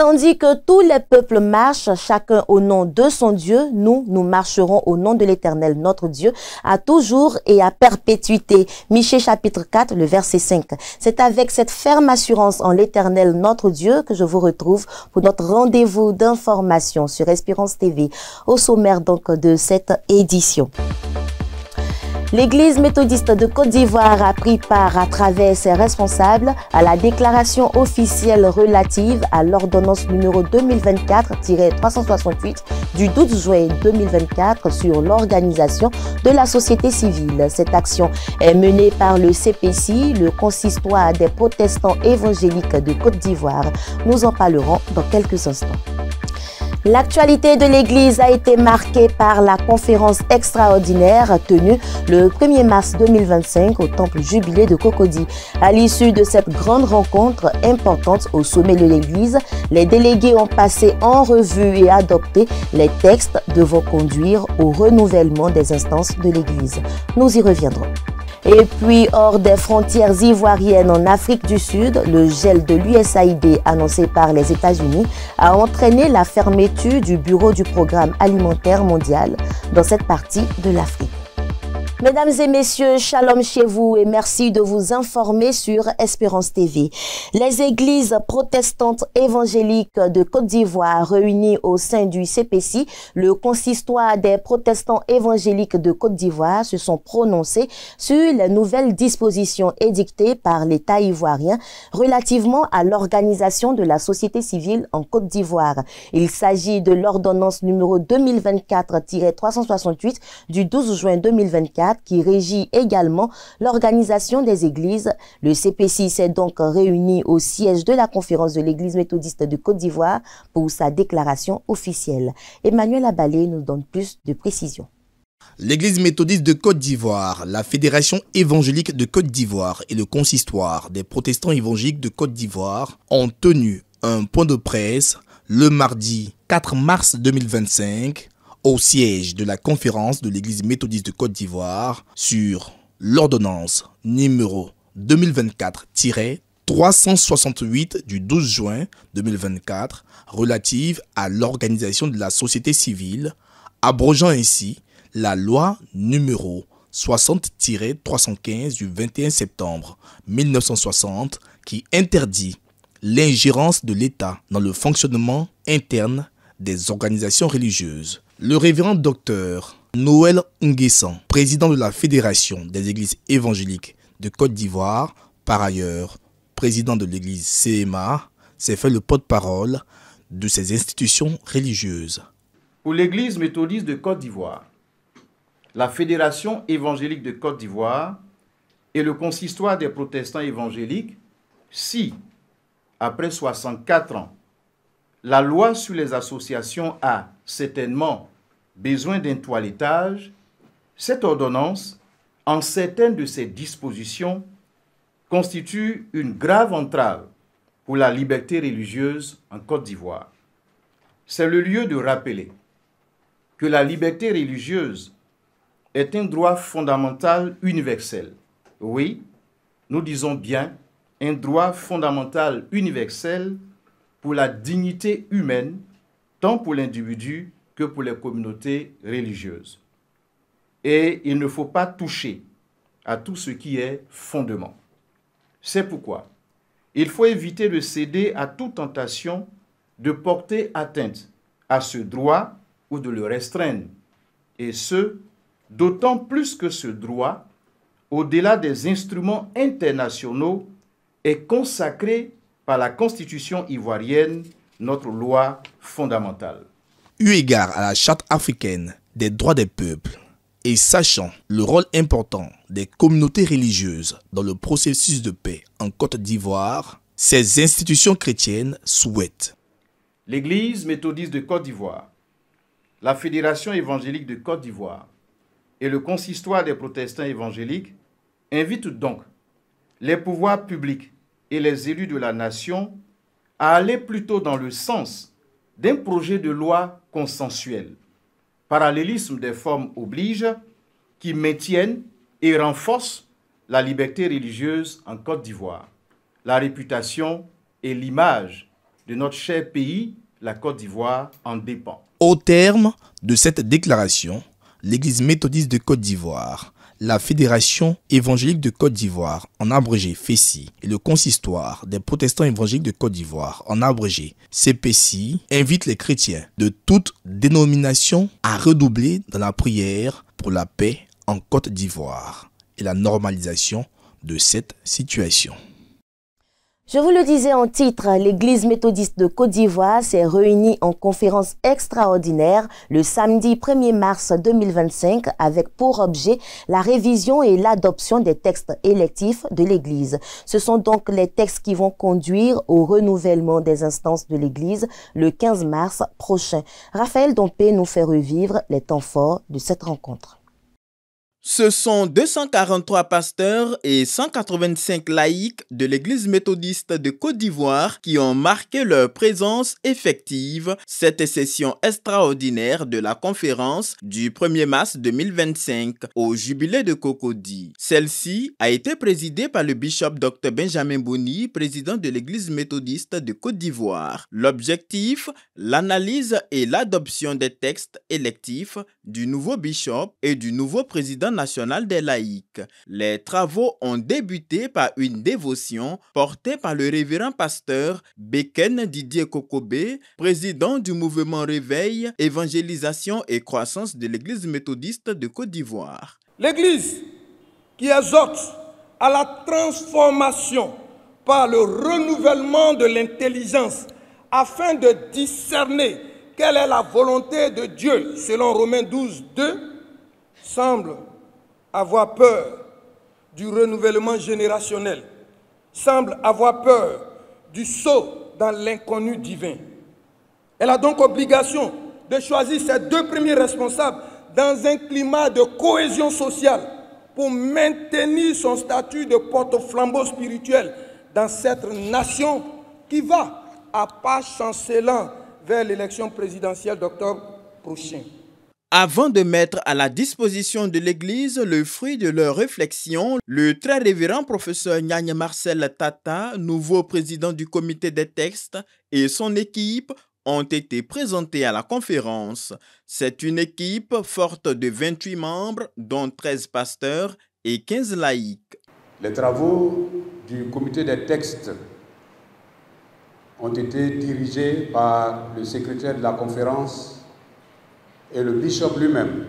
Tandis que tous les peuples marchent, chacun au nom de son Dieu, nous marcherons au nom de l'Éternel, notre Dieu, à toujours et à perpétuité. Michée chapitre 4, le verset 5. C'est avec cette ferme assurance en l'Éternel, notre Dieu, que je vous retrouve pour notre rendez-vous d'information sur Espérance TV, au sommaire donc de cette édition. L'Église méthodiste de Côte d'Ivoire a pris part à travers ses responsables à la déclaration officielle relative à l'ordonnance numéro 2024-368 du 12 juin 2024 sur l'organisation de la société civile. Cette action est menée par le CPCI, le consistoire des protestants évangéliques de Côte d'Ivoire. Nous en parlerons dans quelques instants. L'actualité de l'Église a été marquée par la conférence extraordinaire tenue le 1er mars 2025 au Temple Jubilé de Cocody. À l'issue de cette grande rencontre importante au sommet de l'Église, les délégués ont passé en revue et adopté les textes devant conduire au renouvellement des instances de l'Église. Nous y reviendrons. Et puis, hors des frontières ivoiriennes en Afrique du Sud, le gel de l'USAID annoncé par les États-Unis a entraîné la fermeture du bureau du Programme alimentaire mondial dans cette partie de l'Afrique. Mesdames et messieurs, shalom chez vous et merci de vous informer sur Espérance TV. Les églises protestantes évangéliques de Côte d'Ivoire réunies au sein du CPCI, le consistoire des protestants évangéliques de Côte d'Ivoire, se sont prononcées sur les nouvelles dispositions édictées par l'État ivoirien relativement à l'organisation de la société civile en Côte d'Ivoire. Il s'agit de l'ordonnance numéro 2024-368 du 12 juin 2024 qui régit également l'organisation des églises. Le CPCI s'est donc réuni au siège de la conférence de l'Église méthodiste de Côte d'Ivoire pour sa déclaration officielle. Emmanuel Abalé nous donne plus de précisions. L'Église méthodiste de Côte d'Ivoire, la Fédération évangélique de Côte d'Ivoire et le consistoire des protestants évangéliques de Côte d'Ivoire ont tenu un point de presse le mardi 4 mars 2025 au siège de la conférence de l'Église méthodiste de Côte d'Ivoire sur l'ordonnance numéro 2024-368 du 12 juin 2024 relative à l'organisation de la société civile, abrogeant ainsi la loi numéro 60-315 du 21 septembre 1960 qui interdit l'ingérence de l'État dans le fonctionnement interne des organisations religieuses. Le révérend docteur Noël Nguessan, président de la Fédération des églises évangéliques de Côte d'Ivoire, par ailleurs président de l'église CMA, s'est fait le porte-parole de ces institutions religieuses. Pour l'église méthodiste de Côte d'Ivoire, la Fédération évangélique de Côte d'Ivoire et le consistoire des protestants évangéliques, si, après 64 ans, la loi sur les associations a certainement besoin d'un toilettage, cette ordonnance, en certaines de ses dispositions, constitue une grave entrave pour la liberté religieuse en Côte d'Ivoire. C'est le lieu de rappeler que la liberté religieuse est un droit fondamental universel. Oui, nous disons bien un droit fondamental universel pour la dignité humaine, tant pour l'individu que pour les communautés religieuses. Et il ne faut pas toucher à tout ce qui est fondement. C'est pourquoi il faut éviter de céder à toute tentation de porter atteinte à ce droit ou de le restreindre. Et ce, d'autant plus que ce droit, au-delà des instruments internationaux, est consacré par la Constitution ivoirienne, notre loi fondamentale. Eu égard à la Charte africaine des droits des peuples et sachant le rôle important des communautés religieuses dans le processus de paix en Côte d'Ivoire, ces institutions chrétiennes souhaitent l'Église méthodiste de Côte d'Ivoire, la Fédération évangélique de Côte d'Ivoire et le consistoire des protestants évangéliques invitent donc les pouvoirs publics et les élus de la nation à aller plutôt dans le sens d'un projet de loi consensuel. Parallélisme des formes oblige, qui maintiennent et renforcent la liberté religieuse en Côte d'Ivoire, la réputation et l'image de notre cher pays, la Côte d'Ivoire, en dépend. Au terme de cette déclaration, l'Église méthodiste de Côte d'Ivoire, la Fédération évangélique de Côte d'Ivoire, en abrégé FECI, et le Consistoire des protestants évangéliques de Côte d'Ivoire, en abrégé CPCI, invitent les chrétiens de toute dénomination à redoubler dans la prière pour la paix en Côte d'Ivoire et la normalisation de cette situation. Je vous le disais en titre, l'Église méthodiste de Côte d'Ivoire s'est réunie en conférence extraordinaire le samedi 1er mars 2025 avec pour objet la révision et l'adoption des textes électifs de l'Église. Ce sont donc les textes qui vont conduire au renouvellement des instances de l'Église le 15 mars prochain. Raphaël Dompé nous fait revivre les temps forts de cette rencontre. Ce sont 243 pasteurs et 185 laïcs de l'Église méthodiste de Côte d'Ivoire qui ont marqué leur présence effective cette session extraordinaire de la conférence du 1er mars 2025 au jubilé de Cocody. Celle-ci a été présidée par le bishop Dr Benjamin Boni, président de l'Église méthodiste de Côte d'Ivoire. L'objectif, l'analyse et l'adoption des textes électifs du nouveau bishop et du nouveau président national des laïcs. Les travaux ont débuté par une dévotion portée par le révérend pasteur Beken Didier Kokobé, président du mouvement Réveil, Évangélisation et Croissance de l'Église méthodiste de Côte d'Ivoire. L'Église qui exhorte à la transformation par le renouvellement de l'intelligence afin de discerner quelle est la volonté de Dieu selon Romains 12, 2, semble avoir peur du renouvellement générationnel, semble avoir peur du saut dans l'inconnu divin. Elle a donc obligation de choisir ses deux premiers responsables dans un climat de cohésion sociale pour maintenir son statut de porte-flambeau spirituel dans cette nation qui va à pas chancelant vers l'élection présidentielle d'octobre prochain. Avant de mettre à la disposition de l'Église le fruit de leurs réflexions, le très révérend professeur Nyagne Marcel Tata, nouveau président du comité des textes, et son équipe ont été présentés à la conférence. C'est une équipe forte de 28 membres, dont 13 pasteurs et 15 laïcs. Les travaux du comité des textes ont été dirigés par le secrétaire de la conférence et le bishop lui-même.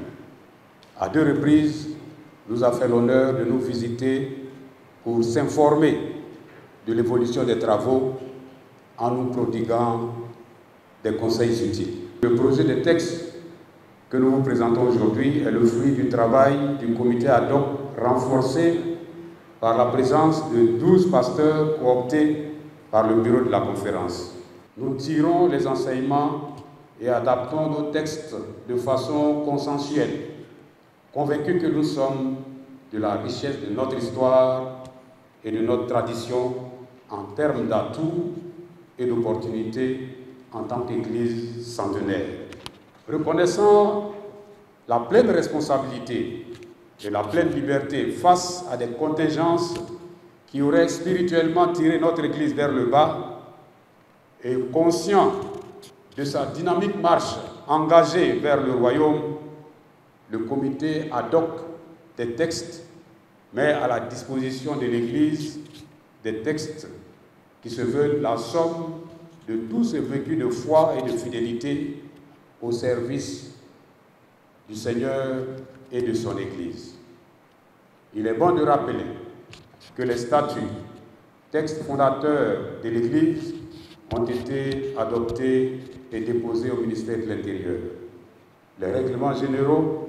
À deux reprises, nous a fait l'honneur de nous visiter pour s'informer de l'évolution des travaux en nous prodiguant des conseils utiles. Le projet de texte que nous vous présentons aujourd'hui est le fruit du travail du comité ad hoc renforcé par la présence de 12 pasteurs cooptés par le bureau de la conférence. Nous tirons les enseignements et adaptons nos textes de façon consensuelle, convaincus que nous sommes de la richesse de notre histoire et de notre tradition en termes d'atouts et d'opportunités en tant qu'Église centenaire. Reconnaissant la pleine responsabilité et la pleine liberté face à des contingences qui auraient spirituellement tiré notre Église vers le bas, et conscient de sa dynamique marche engagée vers le royaume, le comité ad hoc des textes met à la disposition de l'Église des textes qui se veulent la somme de tous ses vécus de foi et de fidélité au service du Seigneur et de son Église. Il est bon de rappeler que les statuts, textes fondateurs de l'Église, ont été adoptés et déposés au ministère de l'Intérieur. Les règlements généraux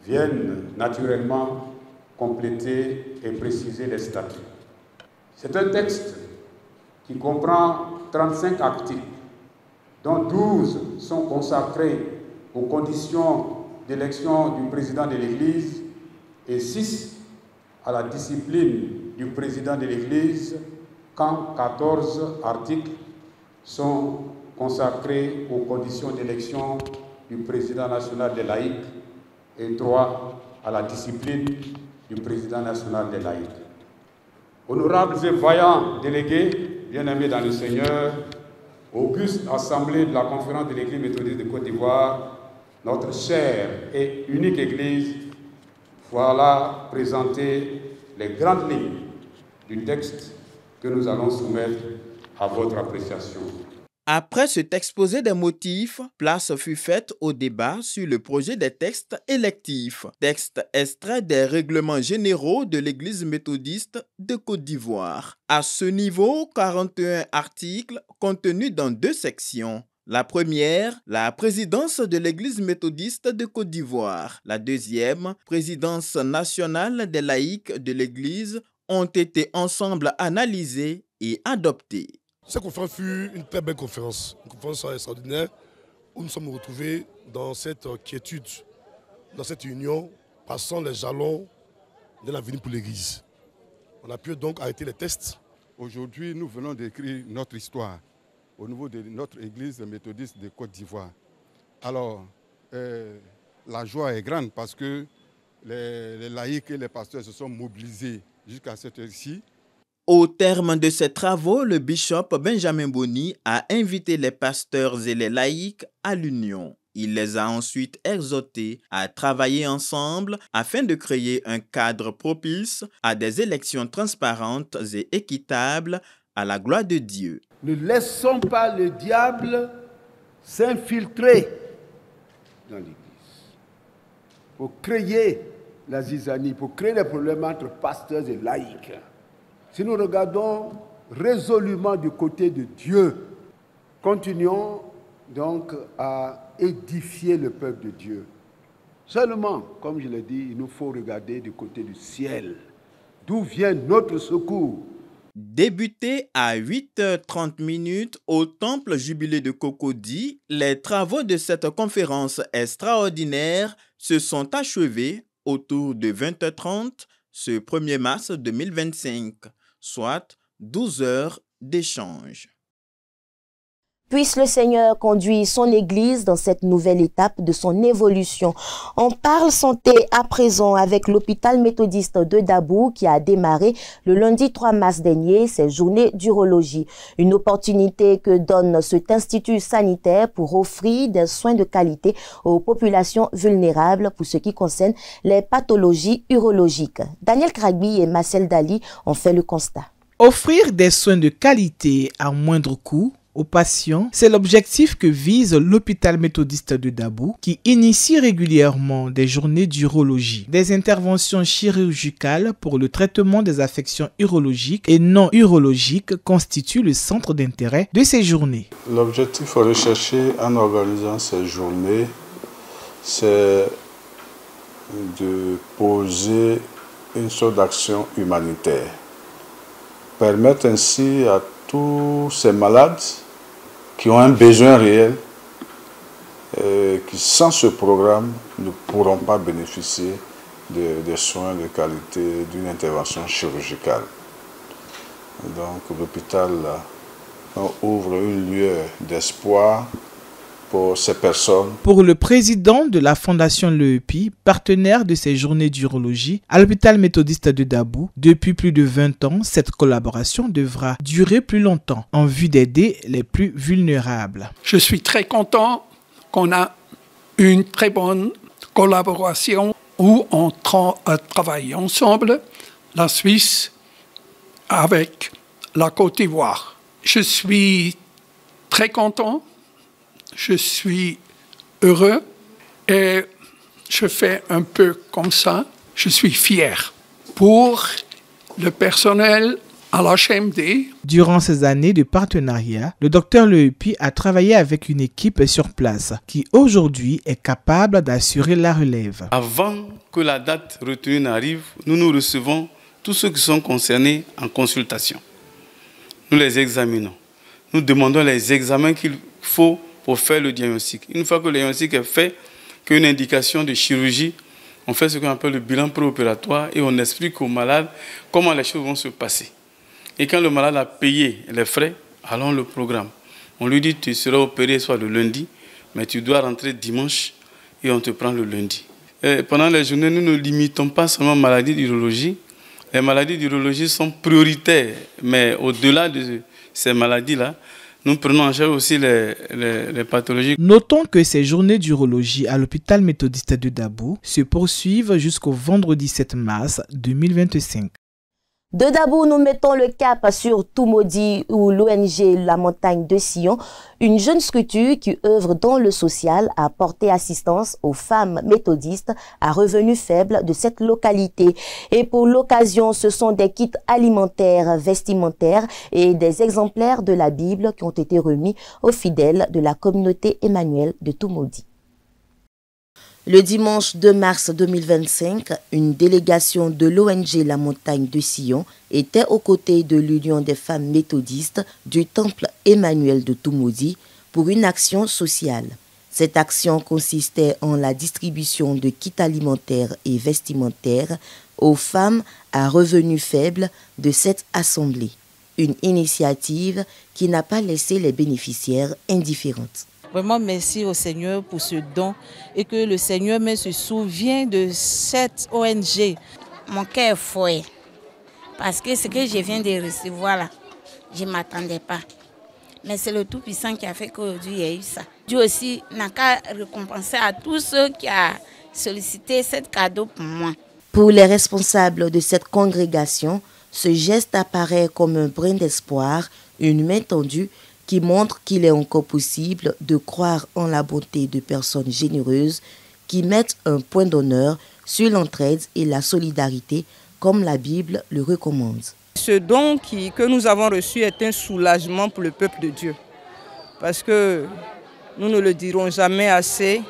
viennent naturellement compléter et préciser les statuts. C'est un texte qui comprend 35 articles, dont 12 sont consacrés aux conditions d'élection du président de l'Église et 6 à la discipline du président de l'Église, quand 14 articles sont consacrés aux conditions d'élection du président national des laïcs et 3 à la discipline du président national des laïcs. Honorables et vaillants délégués, bien-aimés dans le Seigneur, auguste assemblée de la conférence de l'Église méthodiste de Côte d'Ivoire, notre chère et unique Église, voilà présenter les grandes lignes du texte que nous allons soumettre à votre appréciation. Après cet exposé des motifs, place fut faite au débat sur le projet des textes électifs, textes extraits des règlements généraux de l'Église méthodiste de Côte d'Ivoire. À ce niveau, 41 articles contenus dans 2 sections. La première, la présidence de l'Église méthodiste de Côte d'Ivoire. La deuxième, présidence nationale des laïcs de l'Église, ont été ensemble analysés et adoptés. Cette conférence fut une très belle conférence, une conférence extraordinaire où nous sommes retrouvés dans cette quiétude, dans cette union, passant les jalons de l'avenir pour l'Église. On a pu donc arrêter les tests. Aujourd'hui, nous venons d'écrire notre histoire au niveau de notre Église méthodiste de Côte d'Ivoire. Alors, la joie est grande parce que les laïcs et les pasteurs se sont mobilisés jusqu'à cette heure-ci. Au terme de ces travaux, le bishop Benjamin Boni a invité les pasteurs et les laïcs à l'union. Il les a ensuite exhortés à travailler ensemble afin de créer un cadre propice à des élections transparentes et équitables à la gloire de Dieu. Ne laissons pas le diable s'infiltrer dans l'Église pour créer la zizanie, pour créer des problèmes entre pasteurs et laïcs. Si nous regardons résolument du côté de Dieu, continuons donc à édifier le peuple de Dieu. Seulement, comme je l'ai dit, il nous faut regarder du côté du ciel, d'où vient notre secours. Débuté à 8h30 au temple jubilé de Cocody, les travaux de cette conférence extraordinaire se sont achevés autour de 20h30 ce 1er mars 2025, soit 12 heures d'échange. Puisse le Seigneur conduire son Église dans cette nouvelle étape de son évolution. On parle santé à présent avec l'hôpital méthodiste de Dabou qui a démarré le lundi 3 mars dernier ses journées d'urologie. Une opportunité que donne cet institut sanitaire pour offrir des soins de qualité aux populations vulnérables pour ce qui concerne les pathologies urologiques. Daniel Kragby et Marcel Dali ont fait le constat. Offrir des soins de qualité à moindre coût aux patients, c'est l'objectif que vise l'hôpital méthodiste de Dabou qui initie régulièrement des journées d'urologie. Des interventions chirurgicales pour le traitement des affections urologiques et non urologiques constituent le centre d'intérêt de ces journées. L'objectif recherché en organisant ces journées, c'est de poser une sorte d'action humanitaire. Permettre ainsi à tous ces malades qui ont un besoin réel, qui sans ce programme ne pourront pas bénéficier des soins de qualité d'une intervention chirurgicale. Donc l'hôpital ouvre une lueur d'espoir pour ces personnes. Pour le président de la Fondation l'EEPI, partenaire de ces journées d'urologie à l'hôpital méthodiste de Dabou, depuis plus de 20 ans, cette collaboration devra durer plus longtemps en vue d'aider les plus vulnérables. Je suis très content qu'on a une très bonne collaboration où on travaille ensemble, la Suisse avec la Côte d'Ivoire. Je suis très content. Je suis heureux et je fais un peu comme ça. Je suis fier pour le personnel à l'HMD. Durant ces années de partenariat, le docteur l'EEPI a travaillé avec une équipe sur place qui aujourd'hui est capable d'assurer la relève. Avant que la date retenue n'arrive, nous recevons tous ceux qui sont concernés en consultation. Nous les examinons. Nous demandons les examens qu'il faut pour faire le diagnostic. Une fois que le diagnostic est fait, qu'une indication de chirurgie, on fait ce qu'on appelle le bilan préopératoire et on explique au malade comment les choses vont se passer. Et quand le malade a payé les frais, allons le programme. On lui dit tu seras opéré soit le lundi, mais tu dois rentrer dimanche et on te prend le lundi. Et pendant les journées, nous ne limitons pas seulement aux maladies d'urologie. Les maladies d'urologie sont prioritaires, mais au-delà de ces maladies-là, Nous prenons en charge aussi les pathologies. Notons que ces journées d'urologie à l'hôpital méthodiste de Dabou se poursuivent jusqu'au vendredi 7 mars 2025. De Dabou, nous mettons le cap sur Toumaudi où l'ONG La Montagne de Sion, une jeune structure qui œuvre dans le social, a porté assistance aux femmes méthodistes à revenus faibles de cette localité. Et pour l'occasion, ce sont des kits alimentaires, vestimentaires et des exemplaires de la Bible qui ont été remis aux fidèles de la communauté Emmanuel de Toumaudi. Le dimanche 2 mars 2025, une délégation de l'ONG La Montagne de Sion était aux côtés de l'Union des femmes méthodistes du temple Emmanuel de Toumaudi pour une action sociale. Cette action consistait en la distribution de kits alimentaires et vestimentaires aux femmes à revenus faibles de cette assemblée. Une initiative qui n'a pas laissé les bénéficiaires indifférentes. Vraiment merci au Seigneur pour ce don et que le Seigneur me se souvienne de cette ONG. Mon cœur est fouet parce que ce que je viens de recevoir là, je ne m'attendais pas. Mais c'est le Tout-Puissant qui a fait qu'aujourd'hui il y a eu ça. Dieu aussi n'a qu'à récompenser à tous ceux qui ont sollicité ce cadeau pour moi. Pour les responsables de cette congrégation, ce geste apparaît comme un brin d'espoir, une main tendue qui montre qu'il est encore possible de croire en la bonté de personnes généreuses qui mettent un point d'honneur sur l'entraide et la solidarité comme la Bible le recommande. Ce don que nous avons reçu est un soulagement pour le peuple de Dieu. Parce que nous ne le dirons jamais assez,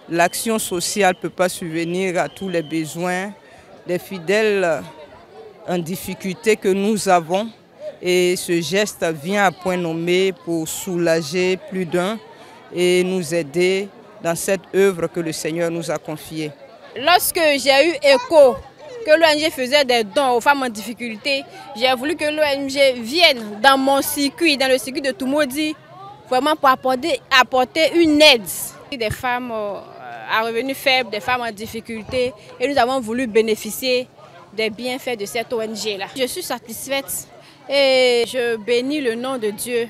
l'action sociale ne peut pas subvenir à tous les besoins des fidèles en difficulté que nous avons. Et ce geste vient à point nommé pour soulager plus d'un et nous aider dans cette œuvre que le Seigneur nous a confiée. Lorsque j'ai eu écho que l'ONG faisait des dons aux femmes en difficulté, j'ai voulu que l'ONG vienne dans mon circuit, dans le circuit de Toumaudi, vraiment pour apporter une aide. Des femmes à revenus faibles, des femmes en difficulté, et nous avons voulu bénéficier des bienfaits de cette ONG-là. Je suis satisfaite. Et je bénis le nom de Dieu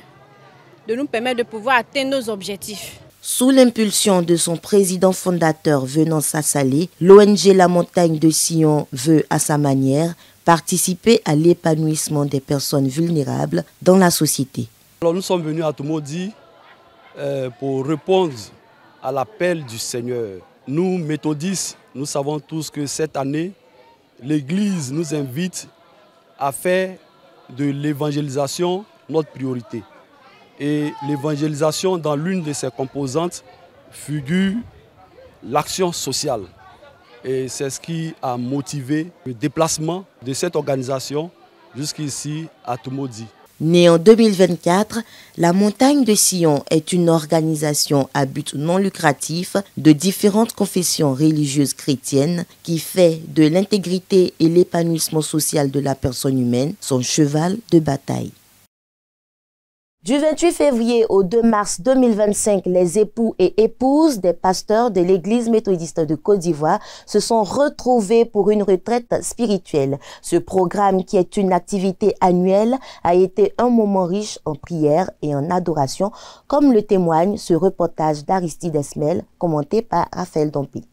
de nous permettre de pouvoir atteindre nos objectifs. Sous l'impulsion de son président fondateur Venance Assalé, l'ONG La Montagne de Sion veut, à sa manière, participer à l'épanouissement des personnes vulnérables dans la société. Alors nous sommes venus à Toumaudi pour répondre à l'appel du Seigneur. Nous, méthodistes, nous savons tous que cette année, l'Église nous invite à faire de l'évangélisation notre priorité. Et l'évangélisation, dans l'une de ses composantes, figure l'action sociale. Et c'est ce qui a motivé le déplacement de cette organisation jusqu'ici à Toumaudi. Née en 2024, La Montagne de Sion est une organisation à but non lucratif de différentes confessions religieuses chrétiennes qui fait de l'intégrité et l'épanouissement social de la personne humaine son cheval de bataille. Du 28 février au 2 mars 2025, les époux et épouses des pasteurs de l'Église méthodiste de Côte d'Ivoire se sont retrouvés pour une retraite spirituelle. Ce programme, qui est une activité annuelle, a été un moment riche en prière et en adoration, comme le témoigne ce reportage d'Aristide Esmel, commenté par Raphaël Dompi.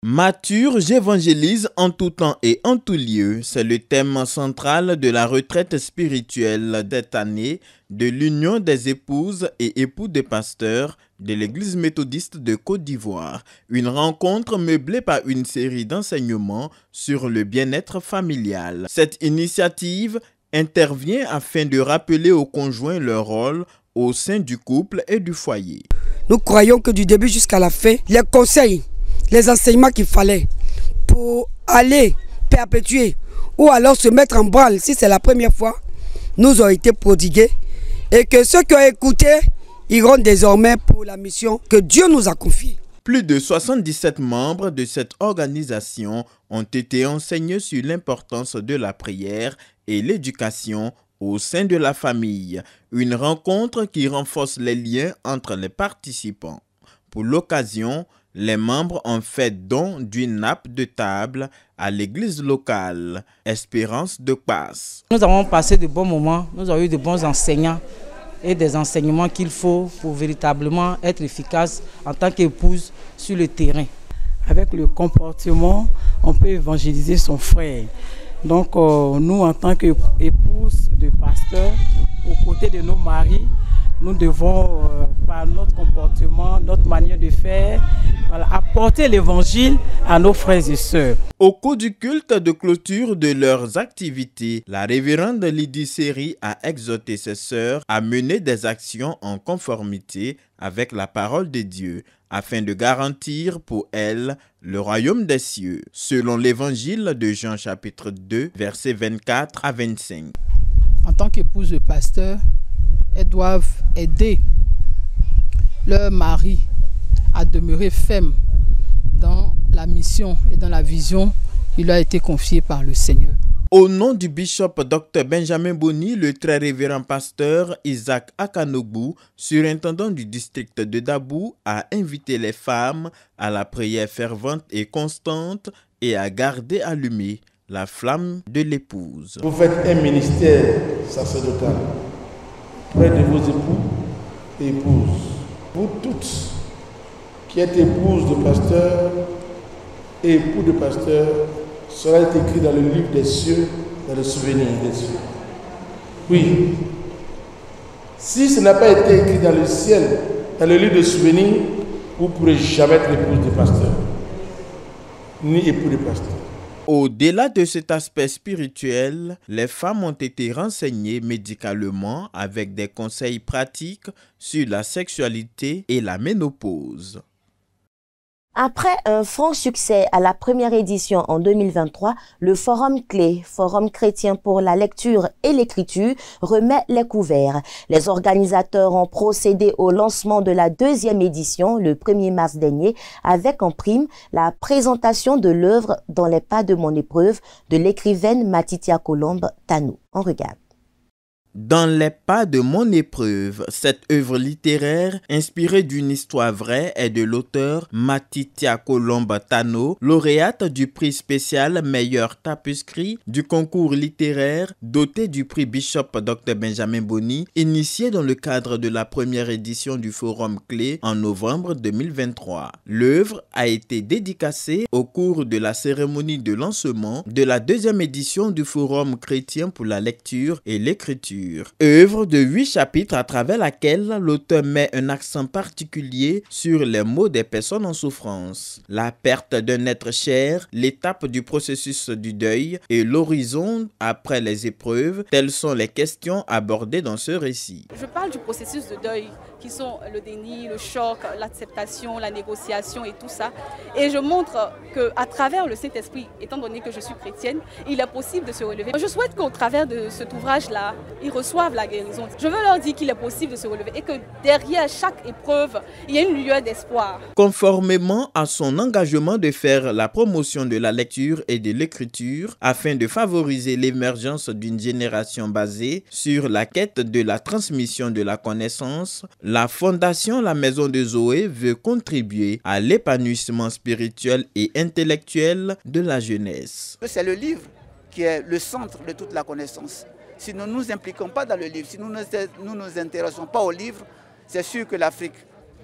Mature, j'évangélise en tout temps et en tout lieu. C'est le thème central de la retraite spirituelle cette année de l'Union des épouses et époux des pasteurs de l'Église méthodiste de Côte d'Ivoire. Une rencontre meublée par une série d'enseignements sur le bien-être familial. Cette initiative intervient afin de rappeler aux conjoints leur rôle au sein du couple et du foyer. Nous croyons que du début jusqu'à la fin, les conseils, les enseignements qu'il fallait pour aller perpétuer ou alors se mettre en branle si c'est la première fois, nous ont été prodigués et que ceux qui ont écouté iront désormais pour la mission que Dieu nous a confiée. Plus de 77 membres de cette organisation ont été enseignés sur l'importance de la prière et l'éducation au sein de la famille. Une rencontre qui renforce les liens entre les participants. Pour l'occasion, les membres ont fait don d'une nappe de table à l'église locale, Espérance de Passe. Nous avons passé de bons moments, nous avons eu de bons enseignants et des enseignements qu'il faut pour véritablement être efficace en tant qu'épouse sur le terrain. Avec le comportement, on peut évangéliser son frère. Donc nous, en tant qu'épouses de pasteurs, aux côtés de nos maris, nous devons, par notre comportement, notre manière de faire, apporter l'évangile à nos frères et sœurs. Au cours du culte de clôture de leurs activités, la révérende Lydie Seri a exhorté ses sœurs à mener des actions en conformité avec la parole de Dieu, afin de garantir pour elles le royaume des cieux, selon l'évangile de Jean chapitre 2, versets 24 à 25. En tant qu'épouse de pasteur, elles doivent aider leur mari à demeurer ferme dans la mission et dans la vision qui leur a été confiée par le Seigneur. Au nom du bishop Dr Benjamin Boni, le très révérend pasteur Isaac Akanogbu, surintendant du district de Dabou, a invité les femmes à la prière fervente et constante et à garder allumée la flamme de l'épouse. Vous faites un ministère sacerdotal près de vos époux et épouses. Vous toutes qui êtes épouses de pasteurs et époux de pasteurs, cela est écrit dans le livre des cieux, dans le souvenir des cieux. Oui, si ce n'a pas été écrit dans le ciel, dans le livre des souvenirs, vous ne pourrez jamais être épouse de pasteur, ni époux de pasteur. Au-delà de cet aspect spirituel, les femmes ont été renseignées médicalement avec des conseils pratiques sur la sexualité et la ménopause. Après un franc succès à la première édition en 2023, le Forum Clé, Forum chrétien pour la lecture et l'écriture, remet les couverts. Les organisateurs ont procédé au lancement de la deuxième édition le 1er mars dernier avec en prime la présentation de l'œuvre Dans les pas de mon épreuve de l'écrivaine Matitia Colombe Tano. On regarde. Dans les pas de mon épreuve, cette œuvre littéraire inspirée d'une histoire vraie est de l'auteur Matitia Colombe Tano, lauréate du prix spécial meilleur tapuscrit du concours littéraire doté du prix Bishop Dr Benjamin Boni, initié dans le cadre de la première édition du Forum Clé en novembre 2023. L'œuvre a été dédicacée au cours de la cérémonie de lancement de la deuxième édition du Forum chrétien pour la lecture et l'écriture. Œuvre de 8 chapitres à travers laquelle l'auteur met un accent particulier sur les maux des personnes en souffrance, la perte d'un être cher, l'étape du processus du deuil et l'horizon après les épreuves, telles sont les questions abordées dans ce récit. Je parle du processus de deuil qui sont le déni, le choc, l'acceptation, la négociation et tout ça. Et je montre qu'à travers le Saint-Esprit, étant donné que je suis chrétienne, il est possible de se relever. Je souhaite qu'au travers de cet ouvrage-là, ils reçoivent la guérison. Je veux leur dire qu'il est possible de se relever et que derrière chaque épreuve, il y a une lueur d'espoir. Conformément à son engagement de faire la promotion de la lecture et de l'écriture afin de favoriser l'émergence d'une génération basée sur la quête de la transmission de la connaissance, la Fondation La Maison de Zoé veut contribuer à l'épanouissement spirituel et intellectuel de la jeunesse. C'est le livre qui est le centre de toute la connaissance. Si nous ne nous impliquons pas dans le livre, si nous ne nous intéressons pas au livre, c'est sûr que l'Afrique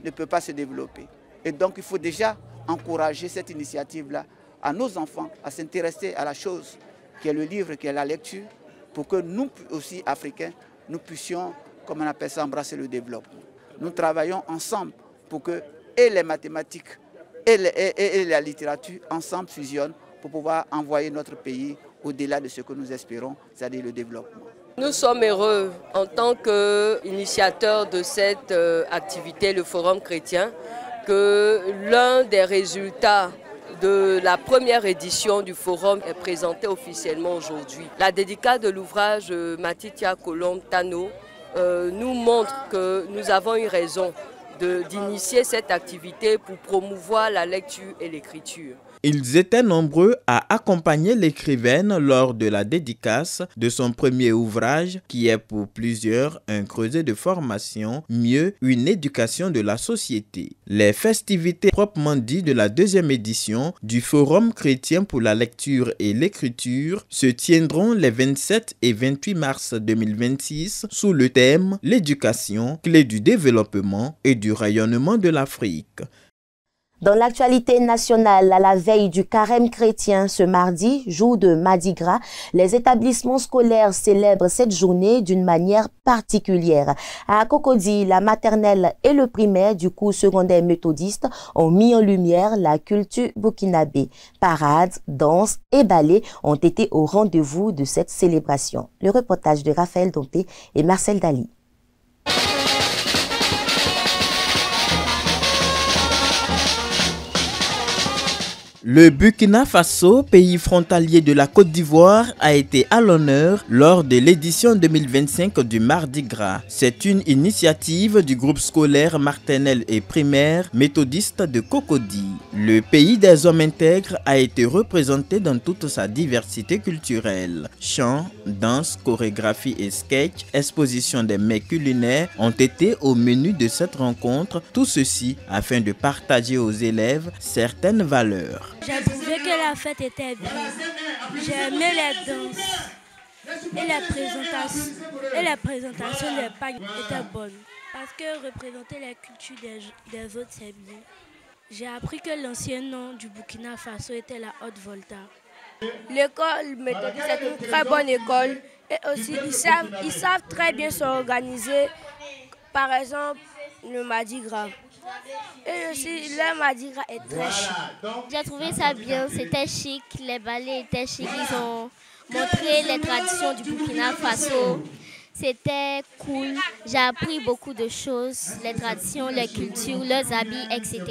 ne peut pas se développer. Et donc il faut déjà encourager cette initiative-là à nos enfants, à s'intéresser à la chose qui est le livre, qui est la lecture, pour que nous aussi, Africains, nous puissions, comme on appelle ça, embrasser le développement. Nous travaillons ensemble pour que et les mathématiques et la littérature ensemble fusionnent pour pouvoir envoyer notre pays au-delà de ce que nous espérons, c'est-à-dire le développement. Nous sommes heureux en tant qu'initiateurs de cette activité, le Forum chrétien, que l'un des résultats de la première édition du Forum est présenté officiellement aujourd'hui. La dédicace de l'ouvrage Matitia Colombe Tano nous montre que nous avons eu raison d'initier cette activité pour promouvoir la lecture et l'écriture. Ils étaient nombreux à accompagner l'écrivaine lors de la dédicace de son premier ouvrage qui est pour plusieurs un creuset de formation, mieux une éducation de la société. Les festivités proprement dites de la deuxième édition du Forum chrétien pour la lecture et l'écriture se tiendront les 27 et 28 mars 2026 sous le thème « L'éducation, clé du développement et du rayonnement de l'Afrique ». Dans l'actualité nationale, à la veille du carême chrétien ce mardi, jour de Mardi Gras, les établissements scolaires célèbrent cette journée d'une manière particulière. À Cocody, la maternelle et le primaire du cours secondaire méthodiste ont mis en lumière la culture burkinabé. Parades, danses et ballets ont été au rendez-vous de cette célébration. Le reportage de Raphaël Dompé et Marcel Dali. Le Burkina Faso, pays frontalier de la Côte d'Ivoire, a été à l'honneur lors de l'édition 2025 du Mardi Gras. C'est une initiative du groupe scolaire maternel et primaire méthodiste de Cocody. Le pays des hommes intègres a été représenté dans toute sa diversité culturelle. Chants, danse, chorégraphie et sketch, exposition des mets culinaires ont été au menu de cette rencontre. Tout ceci afin de partager aux élèves certaines valeurs. J'ai trouvé que la fête était bien. J'ai aimé les danses et la présentation des pagnes était bonne. Parce que représenter la culture des autres, c'est bien. J'ai appris que l'ancien nom du Burkina Faso était la Haute-Volta. L'école méthodiste est une très bonne école et aussi ils savent très bien s'organiser. Par exemple, le Mardi Gras. Et aussi, le Mardi Gras est très chic. J'ai trouvé ça bien, c'était chic, les ballets étaient chics, ils ont montré les traditions du Burkina Faso. C'était cool, j'ai appris beaucoup de choses, les traditions, les cultures, leurs habits, etc.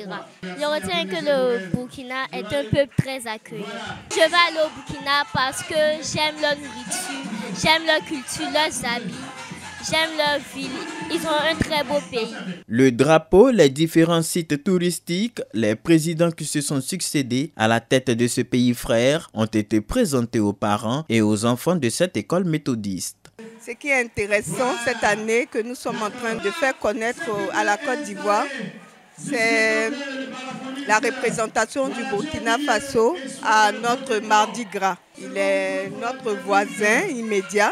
Je retiens que le Burkina est un peuple très accueillant. Je vais aller au Burkina parce que j'aime leur nourriture, j'aime leur culture, leurs habits. J'aime leur ville, ils ont un très beau pays. Le drapeau, les différents sites touristiques, les présidents qui se sont succédés à la tête de ce pays frère ont été présentés aux parents et aux enfants de cette école méthodiste. Ce qui est intéressant cette année que nous sommes en train de faire connaître à la Côte d'Ivoire, c'est la représentation du Burkina Faso à notre Mardi Gras. Il est notre voisin immédiat.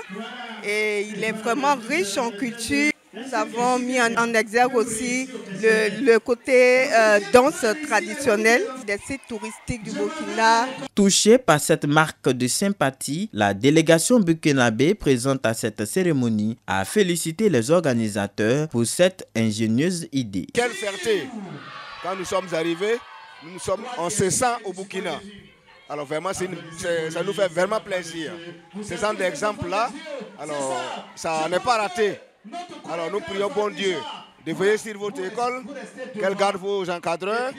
Et il est vraiment riche en culture. Nous avons mis en exergue aussi le côté danse traditionnelle des sites touristiques du Burkina. Touchée par cette marque de sympathie, la délégation burkinabé présente à cette cérémonie a félicité les organisateurs pour cette ingénieuse idée. Quelle fierté! Quand nous sommes arrivés, on se sent au Burkina. Alors vraiment, ça nous fait vraiment plaisir. Ce genre d'exemple-là, alors ça n'est pas raté. Alors nous prions bon Dieu de veiller sur votre école, qu'elle garde vos encadreurs,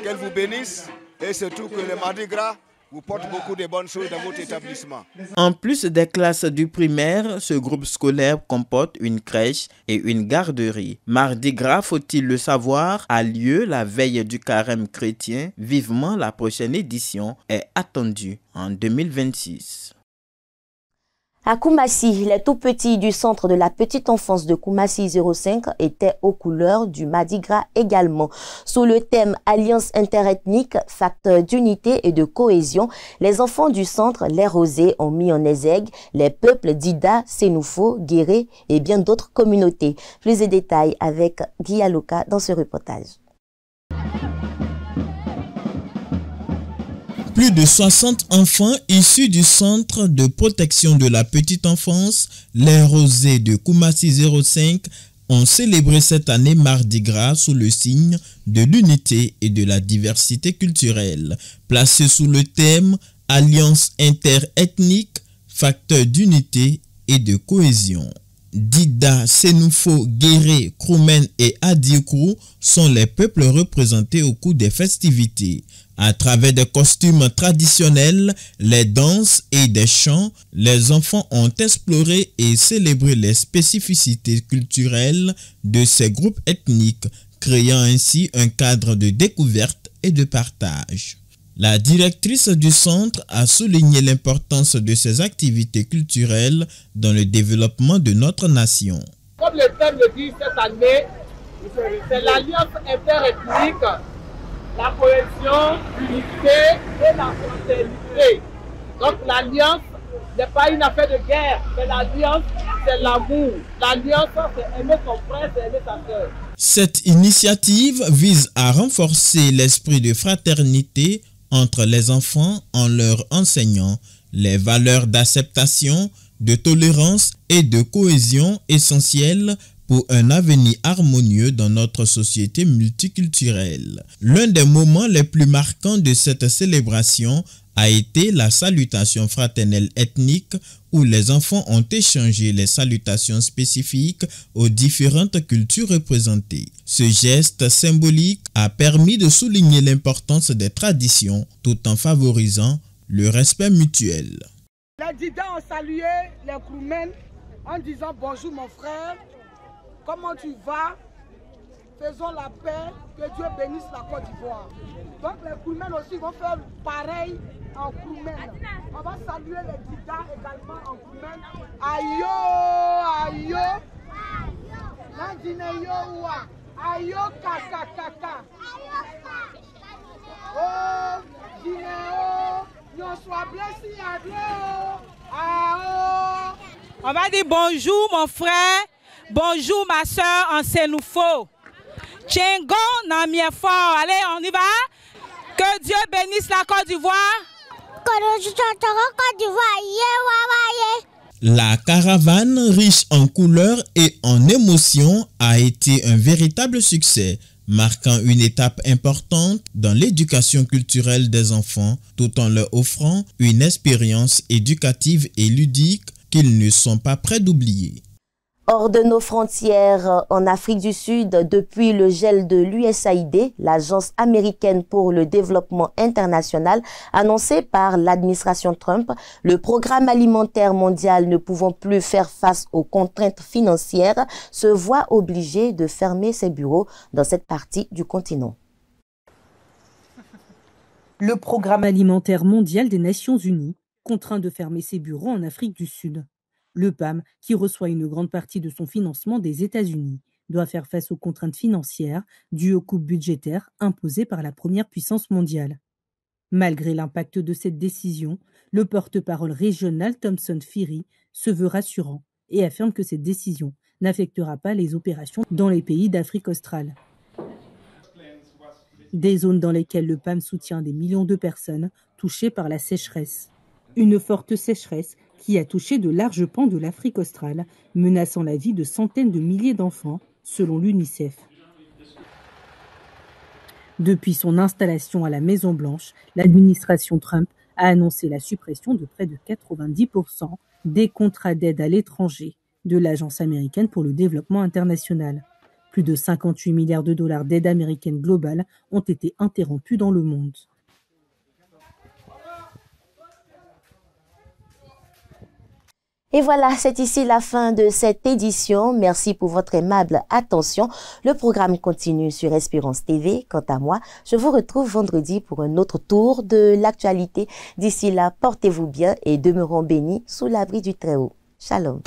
qu'elle vous bénisse et surtout que le Mardi Gras vous porte beaucoup de bonnes choses dans votre établissement. En plus des classes du primaire, ce groupe scolaire comporte une crèche et une garderie. Mardi Gras, faut-il le savoir, a lieu la veille du carême chrétien. Vivement, la prochaine édition est attendue en 2026. À Koumassi, les tout-petits du centre de la petite enfance de Koumassi 05 étaient aux couleurs du Mardi Gras également. Sous le thème Alliance interethnique, facteur d'unité et de cohésion, les enfants du centre Les Rosés ont mis en exergue les peuples d'Ida, Sénoufo, Guéré et bien d'autres communautés. Plus de détails avec Guy Aloka dans ce reportage. Plus de 60 enfants issus du centre de protection de la petite enfance, Les Rosés de Koumassi 05, ont célébré cette année Mardi Gras sous le signe de l'unité et de la diversité culturelle. Placé sous le thème Alliance interethnique, facteur d'unité et de cohésion. Dida, Sénoufo, Guéré, Kroumen et Adikou sont les peuples représentés au cours des festivités. À travers des costumes traditionnels, les danses et des chants, les enfants ont exploré et célébré les spécificités culturelles de ces groupes ethniques créant ainsi un cadre de découverte et de partage. La directrice du centre a souligné l'importance de ces activités culturelles dans le développement de notre nation. Comme le thème le dit cette année, c'est l'alliance interethnique, la cohésion, l'unité et la fraternité. Donc l'alliance n'est pas une affaire de guerre, mais l'alliance c'est l'amour. L'alliance c'est aimer son frère, c'est aimer sa sœur. Cette initiative vise à renforcer l'esprit de fraternité entre les enfants en leur enseignant les valeurs d'acceptation, de tolérance et de cohésion essentielles pour un avenir harmonieux dans notre société multiculturelle. L'un des moments les plus marquants de cette célébration a été la salutation fraternelle ethnique où les enfants ont échangé les salutations spécifiques aux différentes cultures représentées. Ce geste symbolique a permis de souligner l'importance des traditions tout en favorisant le respect mutuel. Les Dida ont salué les Kroumen en disant bonjour mon frère, comment tu vas? Faisons la paix, que Dieu bénisse la Côte d'Ivoire. Donc les Kroumen aussi vont faire pareil en Kroumen. On va saluer les Dida également en Kroumen. Ayo, ayo, Nandineyo wa, ayo kaka kaka. Oh, Dineo, nous sois blessés à Dieu. On va dire bonjour mon frère, bonjour ma soeur en Sénoufo. Tchengo Namien fort. Allez, on y va. Que Dieu bénisse la Côte d'Ivoire. La caravane, riche en couleurs et en émotions, a été un véritable succès, marquant une étape importante dans l'éducation culturelle des enfants, tout en leur offrant une expérience éducative et ludique qu'ils ne sont pas prêts d'oublier. Hors de nos frontières, en Afrique du Sud, depuis le gel de l'USAID, l'Agence américaine pour le développement international, annoncé par l'administration Trump, le programme alimentaire mondial ne pouvant plus faire face aux contraintes financières, se voit obligé de fermer ses bureaux dans cette partie du continent. Le programme alimentaire mondial des Nations Unies contraint de fermer ses bureaux en Afrique du Sud. Le PAM, qui reçoit une grande partie de son financement des États-Unis, doit faire face aux contraintes financières dues aux coupes budgétaires imposées par la première puissance mondiale. Malgré l'impact de cette décision, le porte-parole régional Thomson Phiri se veut rassurant et affirme que cette décision n'affectera pas les opérations dans les pays d'Afrique australe. Des zones dans lesquelles le PAM soutient des millions de personnes touchées par la sécheresse. Une forte sécheresse qui a touché de larges pans de l'Afrique australe, menaçant la vie de centaines de milliers d'enfants, selon l'UNICEF. Depuis son installation à la Maison-Blanche, l'administration Trump a annoncé la suppression de près de 90% des contrats d'aide à l'étranger de l'Agence américaine pour le développement international. Plus de 58 milliards de dollars d'aide américaine globale ont été interrompus dans le monde. Et voilà, c'est ici la fin de cette édition. Merci pour votre aimable attention. Le programme continue sur Espérance TV. Quant à moi, je vous retrouve vendredi pour un autre tour de l'actualité. D'ici là, portez-vous bien et demeurons bénis sous l'abri du Très-Haut. Shalom.